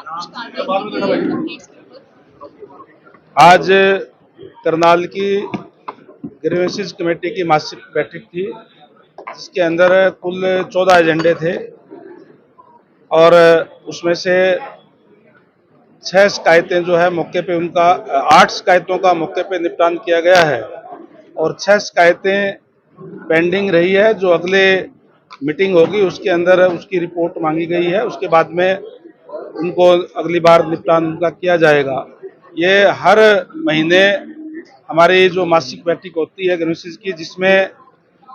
कुछ कार्रवाई की गई है के ऊपर? आज करनाल की ग्रीवेंसेस कमेटी की मासिक बैठक थी, जिसके अंदर कुल 14 एजेंडे थे और उसमें से 6 शिकायतें जो है मौके पे उनका 8 शिकायतों का मौके पे निपटान किया गया है और 6 शिकायतें पेंडिंग रही है। जो अगले मीटिंग होगी उसके अंदर उसकी रिपोर्ट मांगी गई है, उसके बाद में उनको अगली बार निपटान उनका किया जाएगा। ये हर महीने हमारी जो मासिक बैठक होती है ग्रीवेंसेस की, जिसमें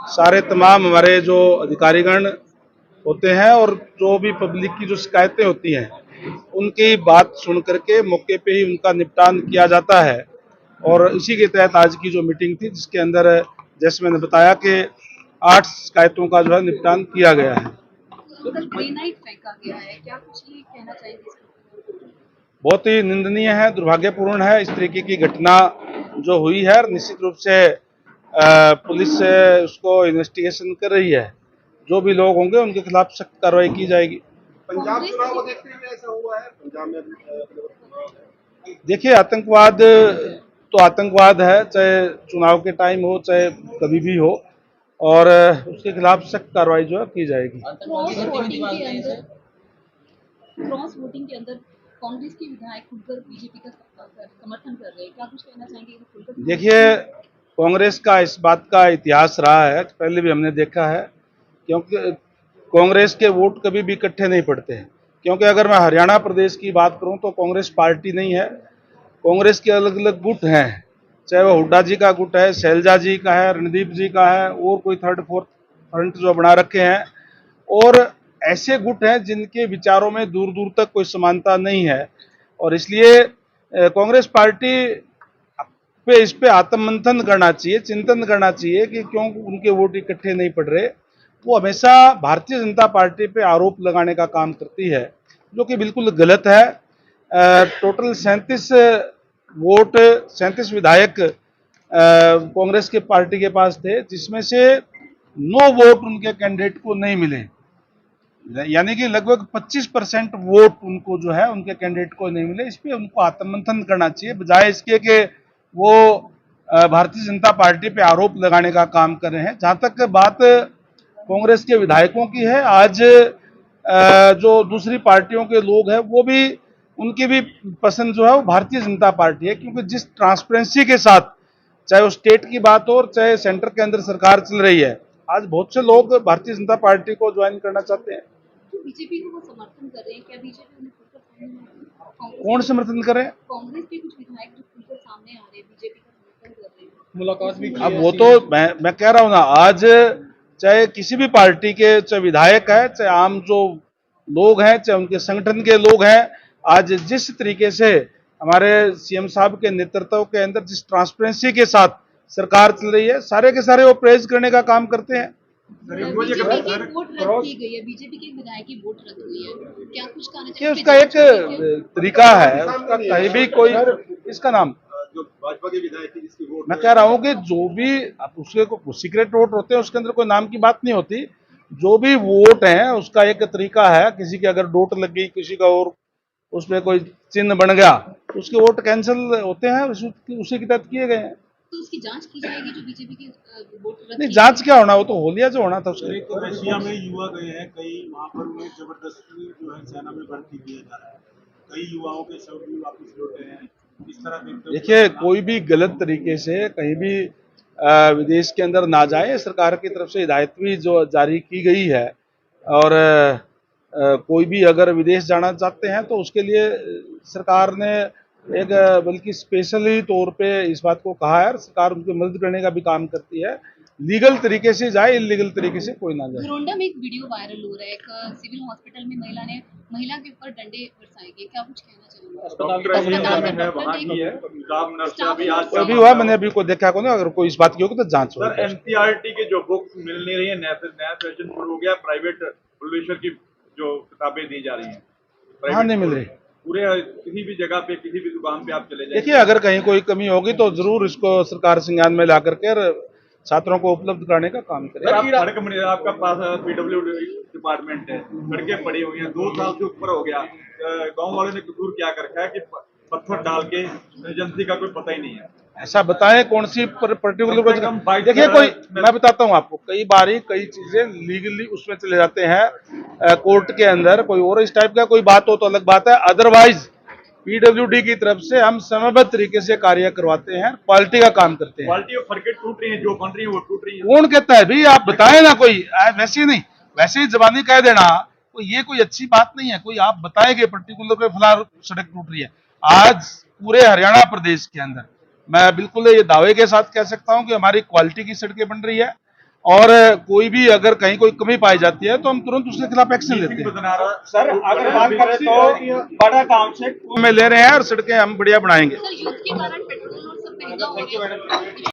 सारे तमाम हमारे जो अधिकारीगण होते हैं और जो भी पब्लिक की जो शिकायतें होती हैं उनकी बात सुन करके मौके पे ही उनका निपटान किया जाता है। और इसी के तहत आज की जो मीटिंग थी, जिसके अंदर जैसे मैंने बताया कि 8 शिकायतों का जो है निपटान किया गया है। कल ग्रेनाइट फेंका गया है, क्या कुछ ये कहना चाहेंगे इसके ऊपर? बहुत ही निंदनीय है, दुर्भाग्यपूर्ण है। इस तरीके की घटना जो हुई है, निश्चित रूप से पुलिस उसको इन्वेस्टिगेशन कर रही है। जो भी लोग होंगे उनके खिलाफ सख्त कार्रवाई की जाएगी। पंजाब चुनाव को देखते हुए ऐसा हुआ है पंजाब में? देखिए, आतंकवाद तो आतंकवाद है, चाहे चुनाव के टाइम हो चाहे कभी भी हो, और उसके खिलाफ सख्त कार्रवाई जो है की जाएगी। क्रॉस वोटिंग के अंदर कांग्रेस के विधायक खुलकर बीजेपी का समर्थन कर रहे हैं, क्या कुछ कहना चाहेंगे? देखिए, कांग्रेस का इस बात का इतिहास रहा है, पहले भी हमने देखा है, क्योंकि कांग्रेस के वोट कभी भी इकट्ठे नहीं पड़ते हैं। क्योंकि अगर मैं हरियाणा प्रदेश की बात करूं तो कांग्रेस पार्टी नहीं है, कांग्रेस के अलग अलग गुट हैं, चाहे वो हुड्डा जी का गुट है, शैलजा जी का है, रणदीप जी का है, और कोई थर्ड फोर्थ फ्रंट जो बना रखे हैं, और ऐसे गुट हैं जिनके विचारों में दूर दूर तक कोई समानता नहीं है। और इसलिए कांग्रेस पार्टी पे इस पे आत्ममंथन करना चाहिए, चिंतन करना चाहिए कि क्यों उनके वोट इकट्ठे नहीं पड़ रहे। वो हमेशा भारतीय जनता पार्टी पे आरोप लगाने का काम करती है, जो कि बिल्कुल गलत है। टोटल 37 वोट, 37 विधायक कांग्रेस के पार्टी के पास थे, जिसमें से 9 वोट उनके कैंडिडेट को नहीं मिले, यानी कि लगभग 25% वोट उनको जो है उनके कैंडिडेट को नहीं मिले। इस पे उनको आत्ममंथन करना चाहिए, बजाय इसके कि वो भारतीय जनता पार्टी पे आरोप लगाने का काम कर रहे हैं। जहां तक बात कांग्रेस के विधायकों की है, आज जो दूसरी पार्टियों के लोग हैं वो भी, उनकी भी पसंद जो है वो भारतीय जनता पार्टी है, क्योंकि जिस ट्रांसपेरेंसी के साथ चाहे वो स्टेट की बात हो चाहे सेंटर के अंदर सरकार चल रही है, आज बहुत से लोग भारतीय जनता पार्टी को ज्वाइन करना चाहते हैं। तो बीजेपी को वो समर्थन कर रहे हैं, क्या बीजेपी उन्हें खुलकर सामने कौन समर्थन करे? कांग्रेस के कुछ विधायक जो खुलकर सामने आ रहे हैं, बीजेपी का समर्थन कर रहे हैं, मुलाकात भी अब वो तो मैं कह रहा हूं ना, आज चाहे किसी भी पार्टी के, चाहे विधायक है, चाहे आम जो लोग हैं, चाहे उनके संगठन के लोग हैं, आज जिस तरीके से हमारे सीएम साहब के नेतृत्व के अंदर जिस ट्रांसपेरेंसी के साथ सरकार चल रही है, सारे के सारे वो प्रेज करने का काम करते हैं। बीजेपी की वोट रद्द की गई है, बीजेपी के विधायक की वोट रद्द हुई है, क्या कुछ कहना कि चाहिए? उसका एक तरीका है, उसका कहीं भी कोई, इसका नाम जो भाजपा के विधायक थे जिसकी वोट, मैं कह रहा हूं कि जो भी उसके सीक्रेट वोट होते हैं, उसके अंदर कोई नाम की बात नहीं होती। जो भी वोट है उसका एक तरीका है, किसी की अगर डोट लग गई, किसी का और उसमें कोई चिन्ह बन गया, तो उसके वोट कैंसिल होते हैं, उसी के तहत किए गए हैं। तो उसकी जांच की जाएगी जो बीजेपी की वोट रद्द नहीं, की जांच क्या होना, वो तो होलिया जो होना था उसके। तो रशिया में युवा गए हैं कई, वहां पर उन्हें जबरदस्ती जो है सेना में भर्ती किया जा रहा है, कई युवाओं के शव भी वापस लौटे हैं, इस तरह देखते हुए देखिए, कोई भी गलत तरीके से कहीं भी विदेश के अंदर ना जाए, सरकार की तरफ से हिदायत भी जो जारी की गई है। और कोई भी अगर विदेश जाना चाहते हैं तो उसके लिए सरकार ने एक बल्कि स्पेशली तौर पे इस बात को कहा है, सरकार उनकी मदद करने का भी काम करती है। लीगल तरीके से जाए, इलीगल तरीके से कोई ना जाए। घरोंडा में एक वीडियो वायरल हो रहा है, एक सिविल हॉस्पिटल में महिला के ऊपर डंडे बरसाए गए, क्या कुछ कहना चाहेंगे? अभी हुआ, मैंने अभी को देखा को ना, अगर कोई इस बात की होगी तो जांच होगी। सर, एनसीईआरटी के जो बुक्स मिल नहीं रही है, नया सेशन शुरू हो गया, प्राइवेट पब्लिशर की जो किताबें दी जा रही हैं, हाँ, नहीं मिल रही पूरे किसी भी जगह पे किसी भी दुकान पे आप चले जाइए। देखिए, अगर कहीं कोई कमी होगी तो जरूर इसको सरकार संज्ञान में ला करके छात्रों को उपलब्ध कराने का काम करें। सर, आप सड़क बने, आपका पास पीडब्ल्यू डिपार्टमेंट है, सड़कें पड़ी हुई हैं, 2 साल से ऊपर हो गया, गांव वालों ने कसूर क्या कर रखा है कि पत्थर डाल के एजेंसी का कोई पता ही नहीं है। ऐसा बताएं कौन सी पर्टिकुलर कम से कम 22 देखिए, कोई मैं बताता हूं आपको, कई बारी कई चीजें लीगली उसमें चले जाते हैं कोर्ट के अंदर, कोई और इस टाइप का कोई बात हो तो अलग बात है। अदरवाइज पीडब्ल्यूडी की तरफ से हम समयबद्ध तरीके से कार्य करवाते हैं, क्वालिटी का काम करते हैं। क्वालिटी ऑफ सर्किट टूट रही है, जो बन रही है वो टूट रही है। कौन कहता है भाई, आप बताएं ना कोई, वैसे ही नहीं, वैसे ही जबानी कह देना तो ये कोई अच्छी बात नहीं है। कोई आप बताएंगे पर्टिकुलर कोई फला सड़क टूट रही है। आज पूरे हरियाणा प्रदेश के अंदर मैं बिल्कुल ये दावे के साथ कह सकता हूं कि हमारी क्वालिटी की सड़कें बन रही है, और कोई भी अगर कहीं कोई कमी पाई जाती है तो हम तुरंत उसके खिलाफ एक्शन लेते हैं। सर, अगर बात करें तो बड़ा काम से में ले रहे हैं और सड़कें हम बढ़िया बनाएंगे। सर, युद्ध के कारण पेट्रोल और सब महंगा हो गया।